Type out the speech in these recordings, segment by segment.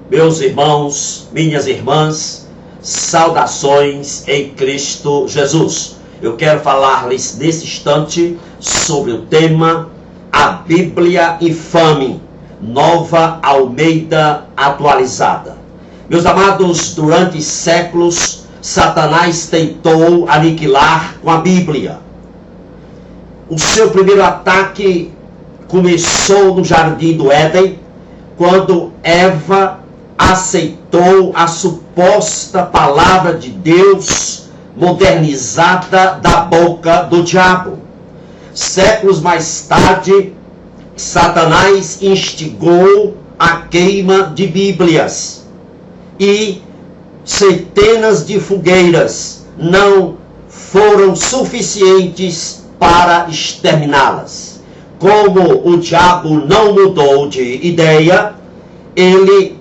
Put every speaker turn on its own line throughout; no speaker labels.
Meus irmãos, minhas irmãs, saudações em Cristo Jesus. Eu quero falar-lhes nesse instante sobre o tema A Bíblia Infame, Nova Almeida Atualizada. Meus amados, durante séculos, Satanás tentou aniquilar com a Bíblia. O seu primeiro ataque começou no Jardim do Éden, quando Eva aceitou a suposta palavra de Deus modernizada da boca do diabo. Séculos mais tarde, Satanás instigou a queima de Bíblias e centenas de fogueiras não foram suficientes para exterminá-las. Como o diabo não mudou de ideia, ele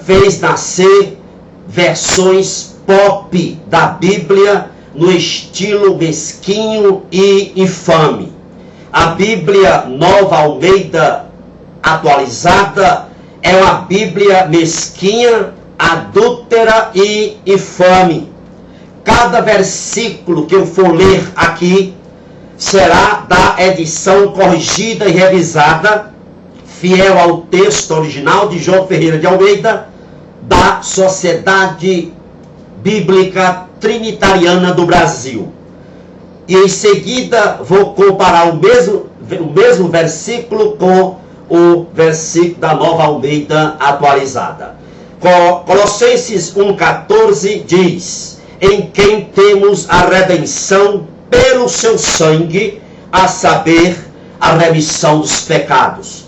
fez nascer versões pop da Bíblia no estilo mesquinho e infame. A Bíblia Nova Almeida Atualizada é uma Bíblia mesquinha, adúltera e infame. Cada versículo que eu for ler aqui será da edição corrigida e revisada, fiel ao texto original de João Ferreira de Almeida, da Sociedade Bíblica Trinitariana do Brasil. E em seguida vou comparar o mesmo versículo com o versículo da Nova Almeida Atualizada. Colossenses 1,14 diz: em quem temos a redenção pelo seu sangue, a saber, a remissão dos pecados.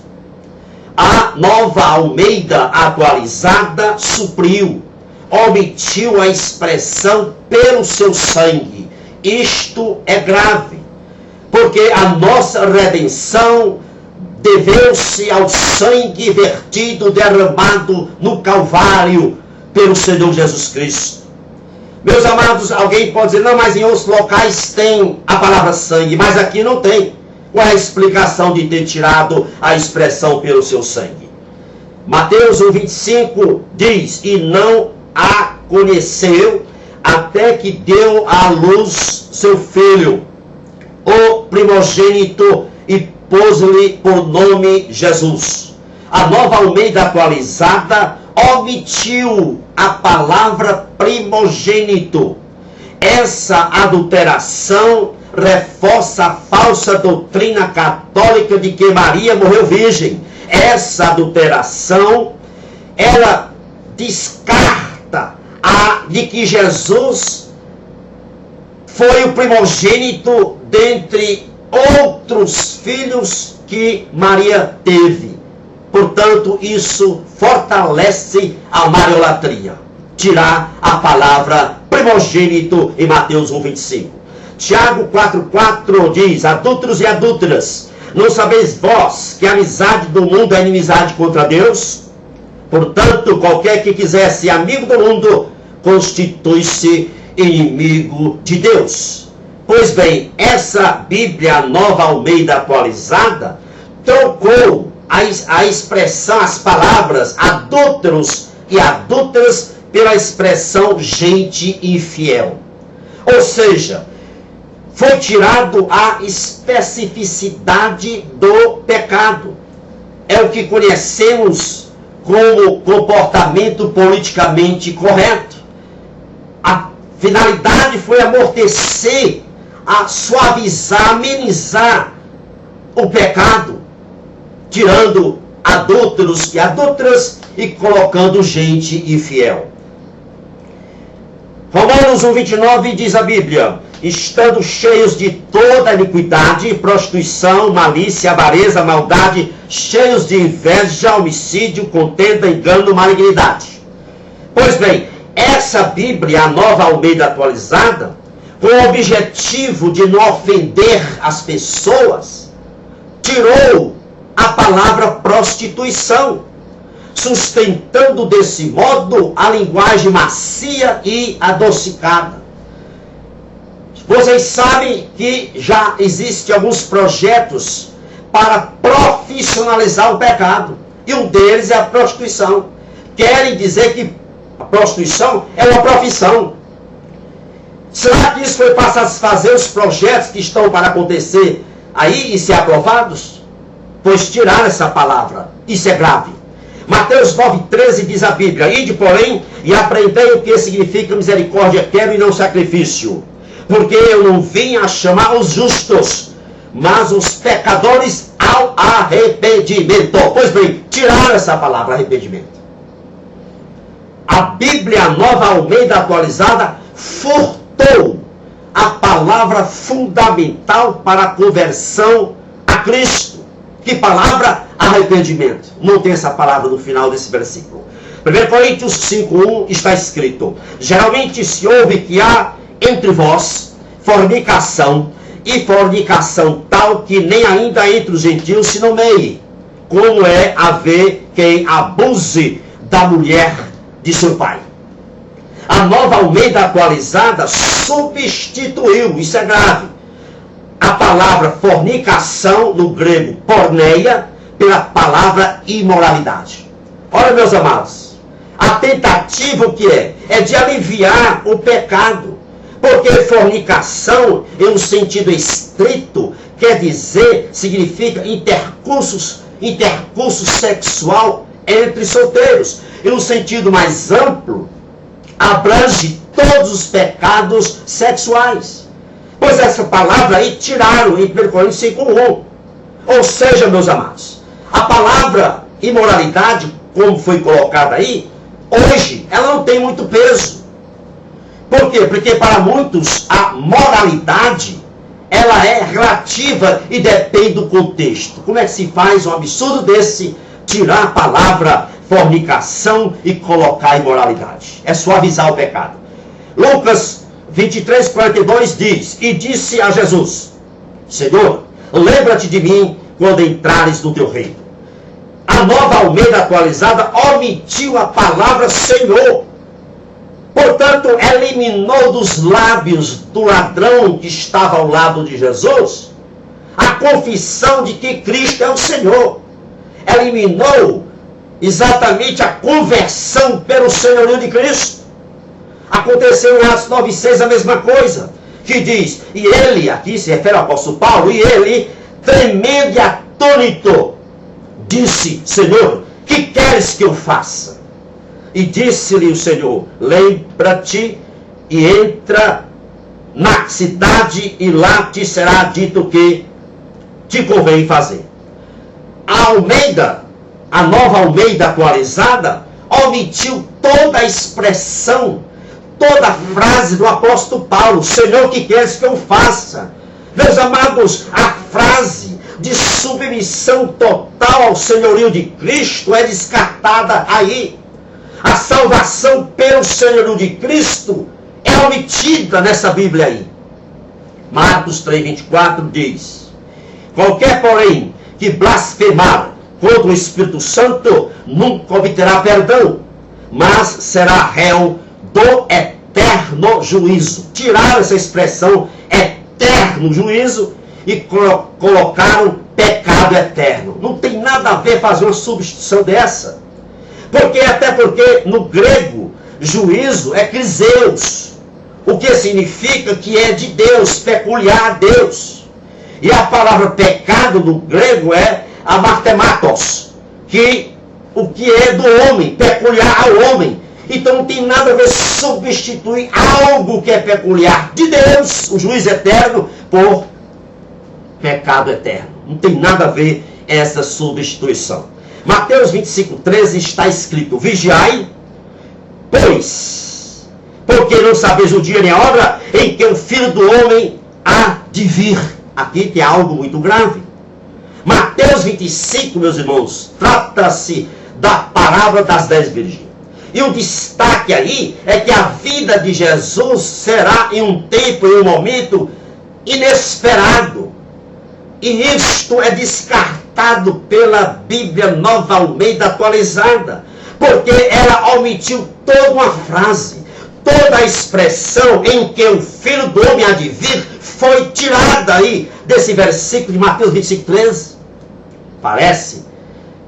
A Nova Almeida Atualizada supriu, omitiu a expressão pelo seu sangue. Isto é grave, porque a nossa redenção deveu-se ao sangue vertido, derramado no Calvário pelo Senhor Jesus Cristo. Meus amados, alguém pode dizer, não, mas em outros locais tem a palavra sangue, mas aqui não tem. Qual é a explicação de ter tirado a expressão pelo seu sangue? Mateus 1,25 diz, e não a conheceu até que deu à luz seu filho, o primogênito, e pôs-lhe por nome Jesus. A Nova Almeida Atualizada omitiu a palavra primogênito. Essa adulteração reforça a falsa doutrina católica de que Maria morreu virgem. Essa adulteração, ela descarta de que Jesus foi o primogênito dentre outros filhos que Maria teve. Portanto, isso fortalece a mariolatria. Tirar a palavra primogênito em Mateus 1,25. Tiago 4,4 diz, adúlteros e adúlteras, não sabeis vós que a amizade do mundo é inimizade contra Deus? Portanto, qualquer que quiser ser amigo do mundo, constitui-se inimigo de Deus. Pois bem, essa Bíblia Nova Almeida Atualizada trocou a expressão, as palavras adúlteros e adúlteras pela expressão gente infiel. Ou seja, foi tirado a especificidade do pecado. É o que conhecemos como comportamento politicamente correto. A finalidade foi amortecer, a suavizar, amenizar o pecado, tirando adúlteros e adúlteras e colocando gente infiel. Romanos 1,29 diz a Bíblia, estando cheios de toda iniquidade, prostituição, malícia, avareza, maldade, cheios de inveja, homicídio, contenda, engano, malignidade. Pois bem, essa Bíblia, a Nova Almeida Atualizada, com o objetivo de não ofender as pessoas, tirou a palavra prostituição, sustentando desse modo a linguagem macia e adocicada. Vocês sabem que já existem alguns projetos para profissionalizar o pecado, e um deles é a prostituição. querem dizer que a prostituição é uma profissão. Será que isso foi para satisfazer os projetos que estão para acontecer aí e ser aprovados? Pois tiraram essa palavra. Isso é grave. Mateus 9,13 diz a Bíblia: ide, porém, e aprendei o que significa misericórdia quero e não sacrifício. Porque eu não vim a chamar os justos, mas os pecadores ao arrependimento. Pois bem, tiraram essa palavra arrependimento. A Bíblia Nova Almeida Atualizada furtou a palavra fundamental para a conversão a Cristo. Que palavra? Arrependimento. Não tem essa palavra no final desse versículo. 1 Coríntios 5,1 está escrito: geralmente se ouve que há entre vós fornicação, e fornicação tal que nem ainda entre os gentios se nomeie, como é haver quem abuse da mulher de seu pai. A Nova Almeida Atualizada substituiu, isso é grave, a palavra fornicação, no grego porneia, pela palavra imoralidade. Olha, meus amados, a tentativa o que é? É de aliviar o pecado. Porque fornicação, em um sentido estrito, quer dizer, significa intercurso sexual entre solteiros. Em um sentido mais amplo, abrange todos os pecados sexuais. Pois essa palavra aí tiraram em 1 Coríntios 5,1. Ou seja, meus amados, a palavra imoralidade, como foi colocada aí, hoje ela não tem muito peso. Por quê? Porque para muitos a moralidade ela é relativa e depende do contexto. Como é que se faz um absurdo desse, tirar a palavra fornicação e colocar imoralidade? É suavizar o pecado. Lucas 23:42 diz: e disse a Jesus: Senhor, lembra-te de mim quando entrares no teu reino. A Nova Almeida Atualizada omitiu a palavra Senhor. Portanto, eliminou dos lábios do ladrão que estava ao lado de Jesus a confissão de que Cristo é o Senhor. Eliminou exatamente a conversão pelo senhorio de Cristo. Aconteceu em Atos 9,6 a mesma coisa, que diz: e ele, aqui se refere ao apóstolo Paulo, e ele, tremendo e atônito, disse: Senhor, que queres que eu faça? E disse-lhe o Senhor: lembra-te e entra na cidade, e lá te será dito o que te convém fazer. A Almeida, a Nova Almeida Atualizada, omitiu toda a expressão, toda a frase do apóstolo Paulo: Senhor, que queres que eu faça? Meus amados, a frase de submissão total ao senhorio de Cristo é descartada aí. A salvação pelo senhorio de Cristo é omitida nessa Bíblia aí. Marcos 3,24 diz: qualquer, porém, que blasfemar contra o Espírito Santo nunca obterá perdão, mas será réu do eterno juízo. Tiraram essa expressão eterno juízo e colocaram pecado eterno. Não tem nada a ver fazer uma substituição dessa. Até porque no grego, juízo é kriseus, o que significa que é de Deus, peculiar a Deus. E a palavra pecado no grego é amartematos, que o que é do homem, peculiar ao homem. Então não tem nada a ver substituir algo que é peculiar de Deus, o juiz eterno, por pecado eterno. Não tem nada a ver essa substituição. Mateus 25:13 está escrito: vigiai, pois, porque não sabeis o dia nem a hora em que o Filho do Homem há de vir. Aqui tem algo muito grave. Mateus 25, meus irmãos, trata-se da parábola das 10 virgens. E o destaque aí é que a vida de Jesus será em um tempo, em um momento inesperado. E isto é descartado pela Bíblia Nova Almeida Atualizada, porque ela omitiu toda uma frase, toda a expressão em que o Filho do Homem há de vir foi tirada aí desse versículo de Mateus 25:13. Parece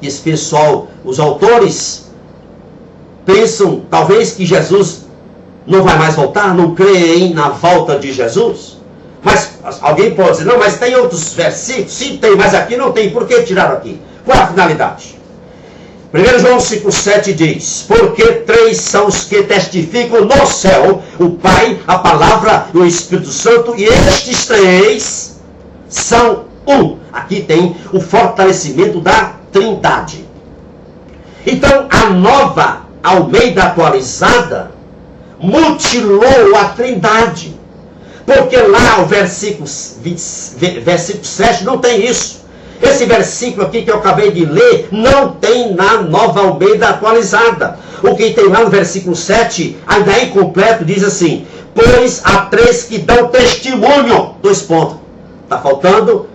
que esse pessoal, os autores, pensam talvez que Jesus não vai mais voltar, não creem na volta de Jesus. Mas alguém pode dizer, não, mas tem outros versículos? Sim, tem, mas aqui não tem. Por que tiraram aqui? Qual é a finalidade? 1 João 5,7 diz, porque 3 são os que testificam no céu, o Pai, a Palavra e o Espírito Santo, e estes 3 são um. Aqui tem o fortalecimento da Trindade. Então, a Nova Almeida atualizada mutilou a Trindade. Porque lá o versículo 7 não tem isso. Esse versículo aqui que eu acabei de ler não tem na Nova Almeida atualizada. O que tem lá no versículo 7 ainda é incompleto, diz assim, pois há 3 que dão testemunho, 2 pontos. Está faltando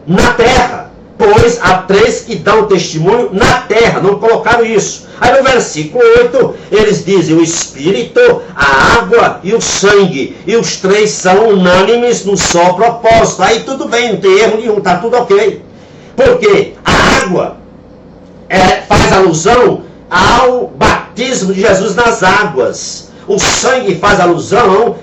na terra. Pois há 3 que dão testemunho na terra. Não colocaram isso. Aí no versículo 8, eles dizem o Espírito, a água e o sangue. E os 3 são unânimes no só propósito. Aí tudo bem, não tem erro nenhum, está tudo ok. Porque a água faz alusão ao batismo de Jesus nas águas. O sangue faz alusão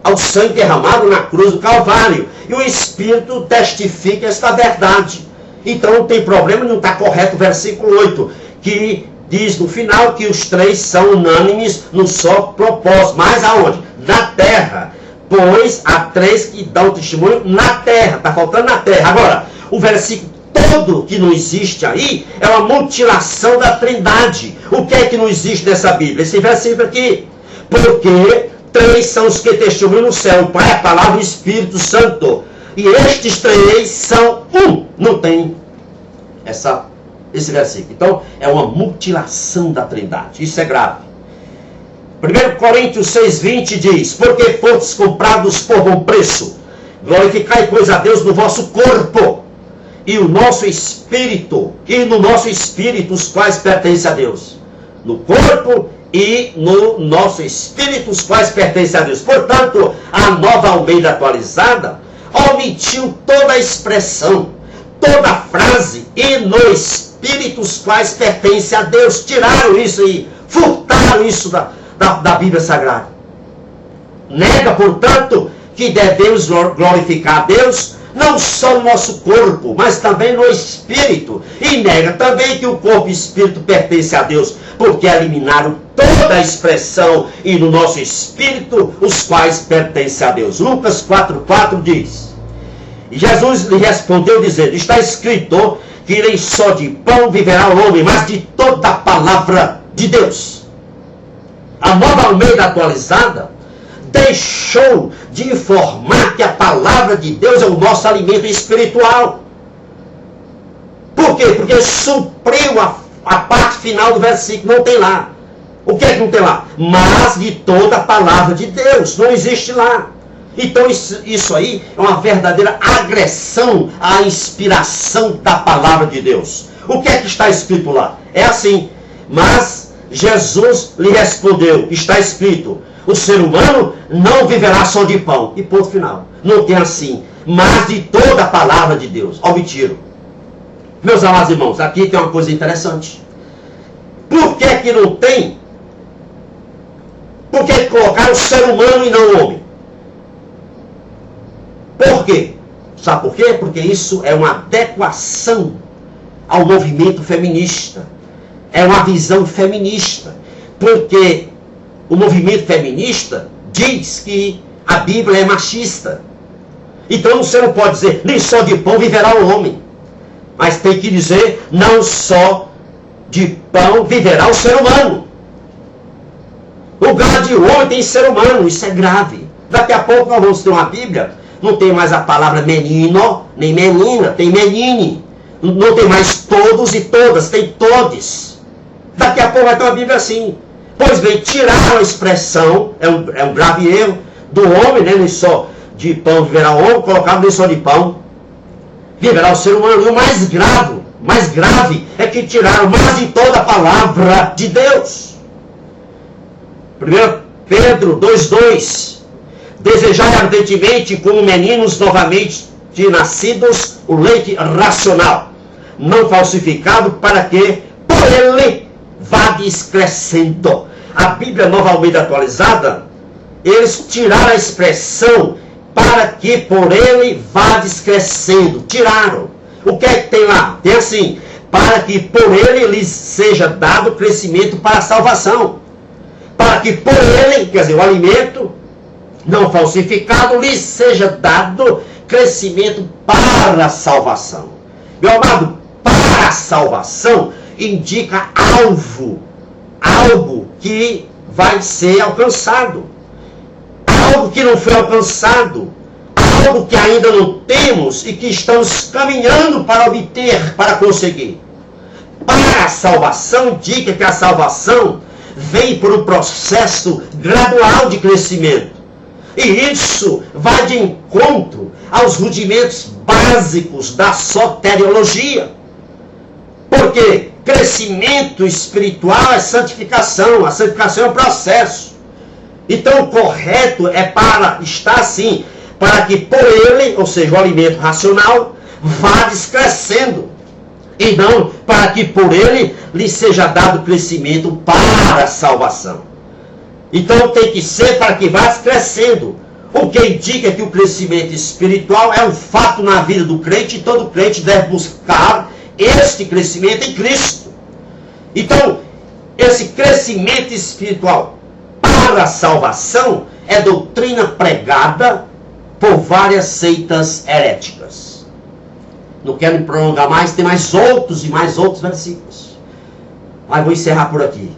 ao sangue derramado na cruz do Calvário. E o Espírito testifica esta verdade. Então não tem problema, não está correto o versículo 8, que diz no final que os 3 são unânimes no só propósito. Mas aonde? Na terra. Pois há 3 que dão testemunho na terra. Está faltando na terra. Agora, o versículo todo que não existe aí é uma mutilação da Trindade. O que é que não existe nessa Bíblia? Esse versículo aqui. Porque 3 são os que testemunham no céu, o Pai, a Palavra e o Espírito Santo. E estes 3 são um. Não tem esse versículo. Então, é uma mutilação da Trindade. Isso é grave. 1 Coríntios 6,20 diz, porque fostes comprados por bom preço, glorificai, pois, a Deus no vosso corpo, e o nosso espírito, e no nosso espírito, os quais pertencem a Deus. No corpo e no nosso espírito, os quais pertencem a Deus. Portanto, a Nova Almeida atualizada omitiu toda a expressão, toda a frase, e no espírito os quais pertencem a Deus. Tiraram isso aí, furtaram isso da Bíblia Sagrada. Nega, portanto, que devemos glorificar a Deus, não só no nosso corpo, mas também no espírito. E nega também que o corpo e o espírito pertencem a Deus, porque eliminaram toda a expressão, e no nosso espírito, os quais pertencem a Deus. Lucas 4,4 diz, e Jesus lhe respondeu dizendo, está escrito que nem só de pão viverá o homem, mas de toda a palavra de Deus. A Nova Almeida atualizada deixou de informar que a palavra de Deus é o nosso alimento espiritual. Por quê? Porque supriu a parte final do versículo, não tem lá. O que é que não tem lá? Mas de toda a palavra de Deus, não existe lá. Então isso aí é uma verdadeira agressão à inspiração da palavra de Deus. O que é que está escrito lá? É assim, mas Jesus lhe respondeu, está escrito, o ser humano não viverá só de pão. E ponto final. Não tem assim, mas de toda a palavra de Deus. Omitiram. Meus amados irmãos, aqui tem uma coisa interessante. Por que que não tem? Por que colocaram o ser humano e não o homem? Por quê? Sabe por quê? Porque isso é uma adequação ao movimento feminista. É uma visão feminista. Porque o movimento feminista diz que a Bíblia é machista. Então você não pode dizer, nem só de pão viverá o homem. Mas tem que dizer, não só de pão viverá o ser humano. No lugar de homem tem ser humano, isso é grave. Daqui a pouco nós vamos ter uma Bíblia, não tem mais a palavra menino, nem menina, tem menine. Não tem mais todos e todas, tem todes. Daqui a pouco vai ter uma Bíblia assim. Pois bem, tiraram a expressão, é um grave erro, do homem, né, nem só de pão viverá o homem, colocaram nem só de pão viverá o ser humano. E o mais grave é que tiraram mais de toda a palavra de Deus. 1 Pedro 2,2 desejai ardentemente como meninos novamente nascidos o leite racional, não falsificado, para que por ele vades crescendo. A Bíblia Nova Almeida Atualizada, eles tiraram a expressão para que por ele vades crescendo. Tiraram. O que é que tem lá? Tem assim, para que por ele lhes seja dado crescimento para a salvação. Para que por ele, quer dizer, o alimento não falsificado, lhes seja dado crescimento para a salvação. Meu amado, para a salvação indica algo que vai ser alcançado, algo que não foi alcançado, algo que ainda não temos e que estamos caminhando para obter, para conseguir. Para a salvação indica que a salvação vem por um processo gradual de crescimento. E isso vai de encontro aos rudimentos básicos da soteriologia. Porque crescimento espiritual é santificação. A santificação é um processo. Então o correto é para estar assim, para que por ele, ou seja, o alimento racional, vá crescendo. E não para que por ele lhe seja dado crescimento para a salvação. Então tem que ser para que vá crescendo. O que indica que o crescimento espiritual é um fato na vida do crente, e todo crente deve buscar este crescimento em Cristo. Então, esse crescimento espiritual para a salvação é doutrina pregada por várias seitas heréticas. Não quero me prolongar mais, tem mais outros e mais outros versículos. Mas vou encerrar por aqui.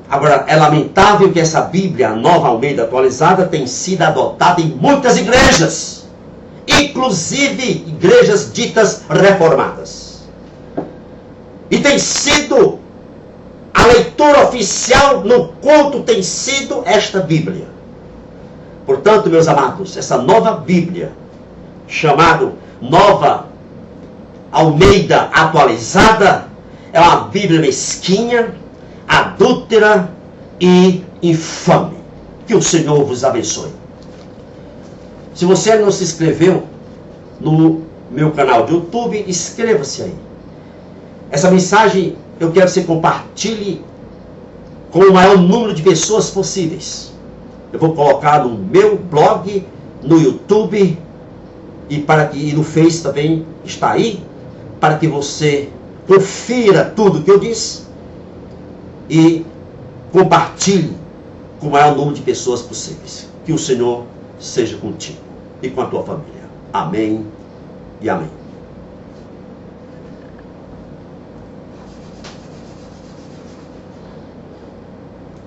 Agora, é lamentável que essa Bíblia, a Nova Almeida Atualizada, tem sido adotada em muitas igrejas, inclusive igrejas ditas reformadas. E tem sido, a leitura oficial no culto tem sido esta Bíblia. Portanto, meus amados, essa nova Bíblia, chamada Nova Almeida Atualizada, é uma Bíblia mesquinha, adúltera e infame. Que o Senhor vos abençoe. Se você não se inscreveu no meu canal de YouTube, inscreva-se aí. Essa mensagem eu quero que você compartilhe com o maior número de pessoas possíveis. Eu vou colocar no meu blog, no YouTube e no Face também está aí, para que você confira tudo que eu disse e compartilhe com o maior número de pessoas possíveis. Que o Senhor seja contigo e com a tua família. Amém e amém.